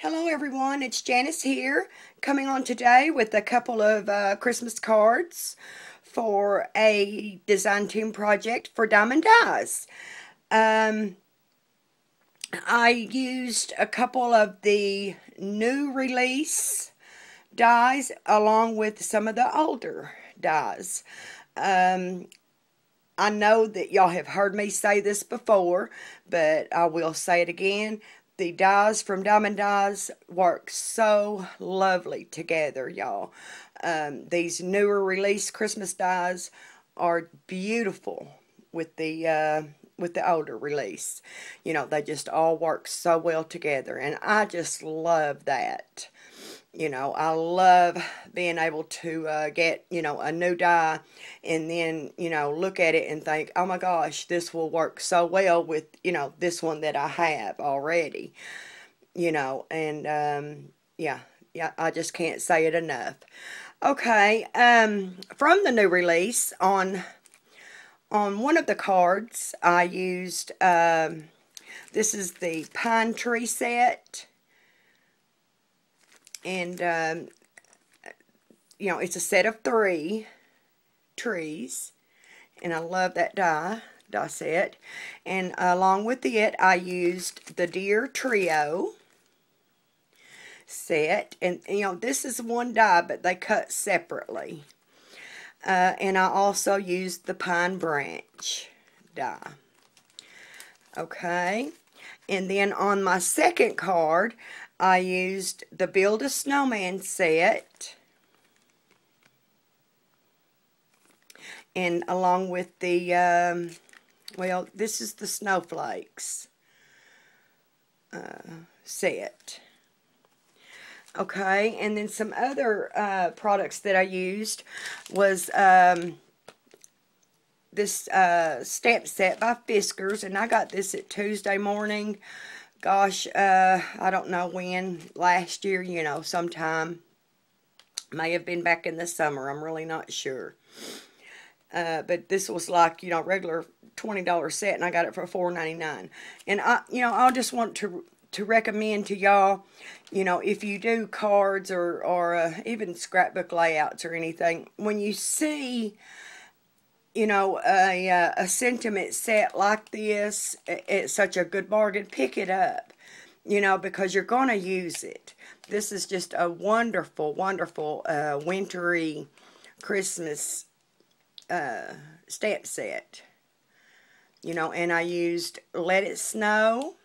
Hello everyone, it's Janice here, coming on today with a couple of Christmas cards for a design team project for Diemond Dies. I used a couple of the new release dies along with some of the older dies. I know that y'all have heard me say this before, but I will say it again. The dies from Diemond Dies work so lovely together, y'all. These newer release Christmas dies are beautiful with the older release. You know, they just all work so well together, and I just love that. You know, I love being able to get, a new die and then, look at it and think, oh my gosh, this will work so well with, this one that I have already. Yeah, I just can't say it enough. Okay, from the new release, on one of the cards, I used, this is the pine tree set. And, it's a set of 3 trees. And I love that die set. And along with it, I used the Deer Trio set. And, this is one die, but they cut separately. And I also used the Pine Branch die. Okay. And then on my second card, I used the Build a Snowman set, and along with the, this is the Snowflakes set. Okay, and then some other products that I used was this stamp set by Fiskars, and I got this at Tuesday morning. Gosh, I don't know when, last year, sometime. May have been back in the summer, I'm really not sure. But this was like, regular $20 set, and I got it for $4.99. And I just want to recommend to y'all, if you do cards or even scrapbook layouts or anything, when you see a sentiment set like this at such a good bargain, pick it up, because you're going to use it. This is just a wonderful, wonderful wintry Christmas stamp set. And I used Let It Snow,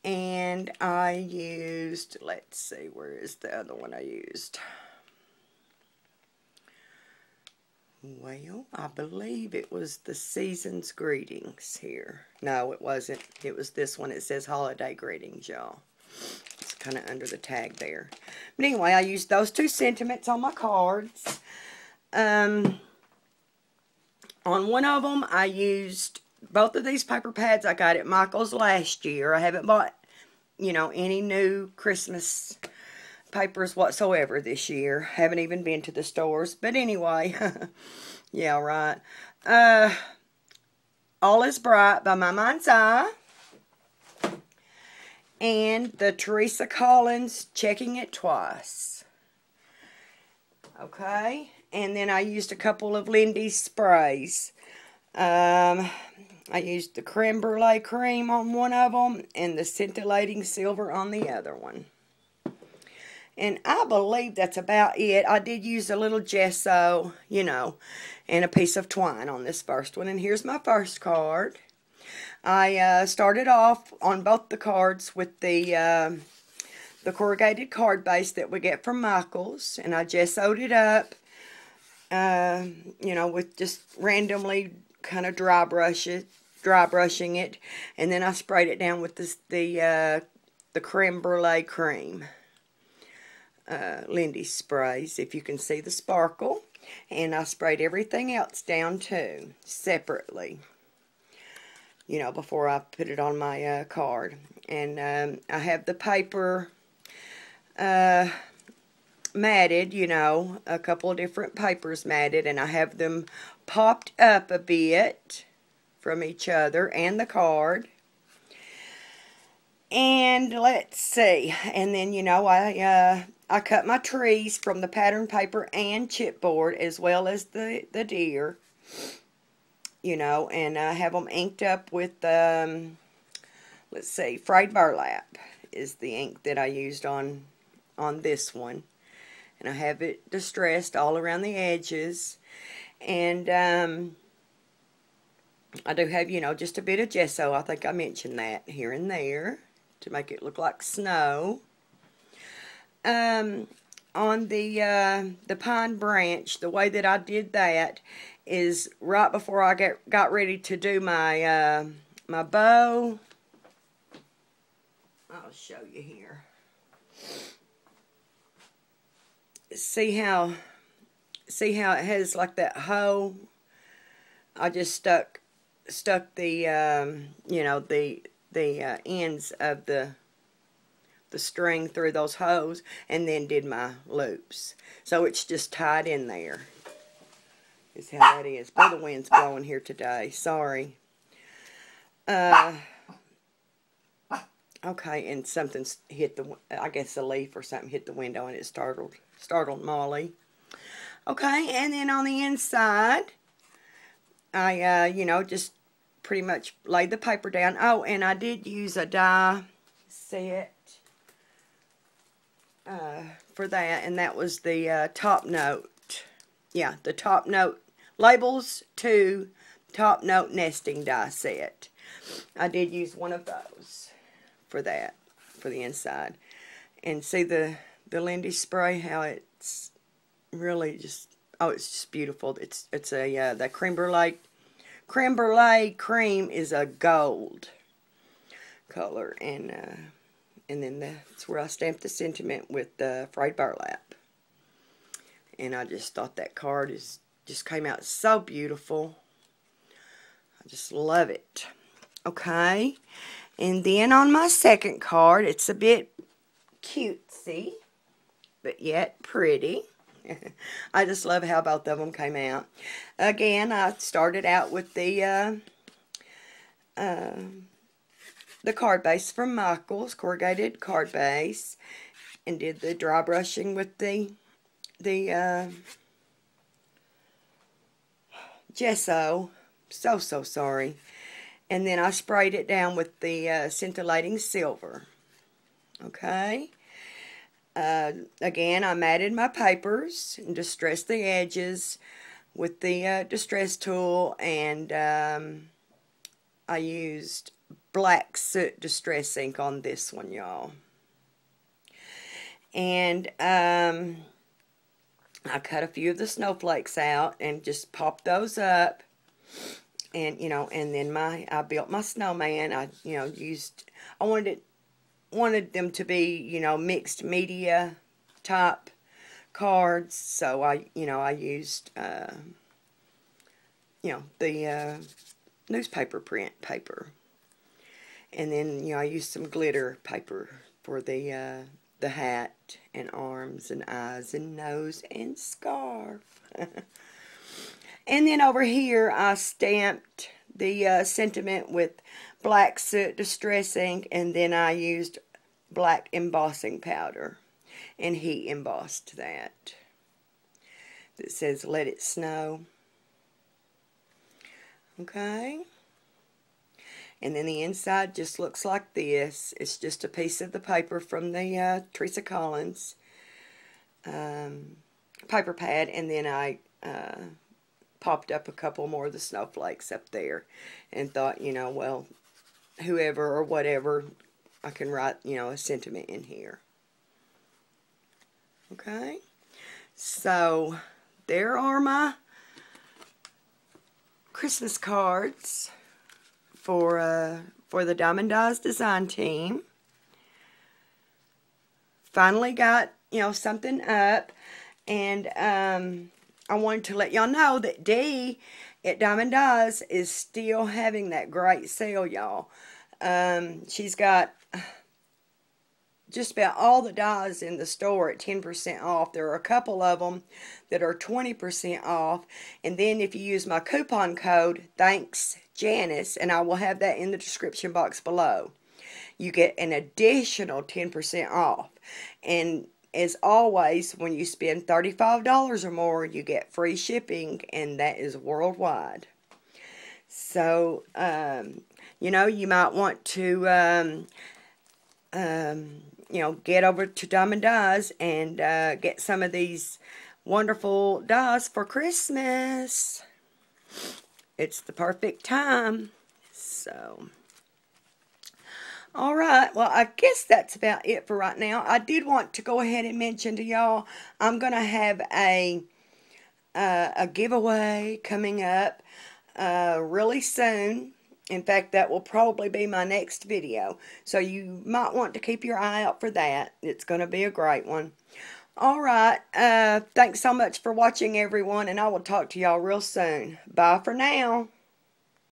and I used, let's see, where is the other one I used? Well, I believe it was the Season's Greetings here. No, it wasn't. It was this one. It says Holiday Greetings, y'all. It's kind of under the tag there. But anyway, I used those 2 sentiments on my cards. On one of them, I used both of these paper pads I got at Michael's last year. I haven't bought, any new Christmas papers whatsoever this year. Haven't even been to the stores. But anyway, yeah, right. All Is Bright by My Mind's Eye. And the Teresa Collins Checking It Twice. Okay. And then I used a couple of Lindy's sprays. I used the Creme Brulee Cream on one of them and the Scintillating Silver on the other one. And I believe that's about it. I did use a little gesso, and a piece of twine on this first one. And here's my first card. I started off on both the cards with the corrugated card base that we get from Michael's. And I gessoed it up, with just randomly kind of dry brushing it. And then I sprayed it down with the Creme Brulee Cream. Lindy's sprays, if you can see the sparkle. And I sprayed everything else down too, separately, before I put it on my card. And I have the paper matted, a couple of different papers matted, and I have them popped up a bit from each other and the card. And And let's see. And then, you know, I cut my trees from the pattern paper and chipboard, as well as the deer. You know, and I have them inked up with, let's see, frayed burlap is the ink that I used on this one. And I have it distressed all around the edges. And I do have, you know, just a bit of gesso. I think I mentioned that here and there to make it look like snow. On the pine branch, the way that I did that is right before I got ready to do my my bow. I'll show you here. See how it has like that hoe? I just stuck the you know, the ends of the string through those hoes, and then did my loops. So it's just tied in there. Is how that is. Boy, the wind's blowing here today. Sorry. Okay, and something's hit the, I guess a leaf or something hit the window, and it startled Molly. Okay, and then on the inside, I, you know, just pretty much laid the paper down. Oh, and I did use a die set for that, and that was the top note. Yeah, the top note labels to top note nesting die set. I did use one of those for that, for the inside. And see the Lindy spray, how it's really just, oh, it's just beautiful. It's a the creme brulee cream is a gold color, and then that's where I stamped the sentiment with the frayed burlap. And I just thought that card just came out so beautiful. I just love it. Okay, and then on my second card, it's a bit cutesy, but yet pretty. I just love how both of them came out. Again, I started out with the card base from Michael's, corrugated card base, and did the dry brushing with the gesso. So sorry. And then I sprayed it down with the scintillating silver. Okay. Again, I matted my papers and distressed the edges with the distress tool, and I used black soot distress ink on this one, y'all. And I cut a few of the snowflakes out and just popped those up. And, you know, and then I built my snowman. I wanted them to be, you know, mixed media type cards. So I used, you know, the newspaper print paper. And then, you know, I used some glitter paper for the hat and arms and eyes and nose and scarf. And then over here, I stamped the sentiment with black soot distress ink, and then I used black embossing powder, and he embossed that. It says, "Let it snow." Okay. And then the inside just looks like this. It's just a piece of the paper from the Teresa Collins paper pad, and then I popped up a couple more of the snowflakes up there, and thought, you know, well, whoever or whatever, I can write, you know, a sentiment in here. Okay, so there are my Christmas cards for the Diemond Dies design team. Finally got, you know, something up, and I wanted to let y'all know that Dee at Diemond Dies is still having that great sale, y'all. She's got just about all the dies in the store at 10% off. There are a couple of them that are 20% off. And then if you use my coupon code, thanks Janice, and I will have that in the description box below, you get an additional 10% off. And as always, when you spend $35 or more, you get free shipping, and that is worldwide. So, you might want to, get over to Diemond Dies and get some of these wonderful dies for Christmas. It's the perfect time. So, alright, well, I guess that's about it for right now. I did want to go ahead and mention to y'all, I'm going to have a giveaway coming up really soon. In fact, that will probably be my next video. So you might want to keep your eye out for that. It's going to be a great one. Alright, thanks so much for watching, everyone, and I will talk to y'all real soon. Bye for now.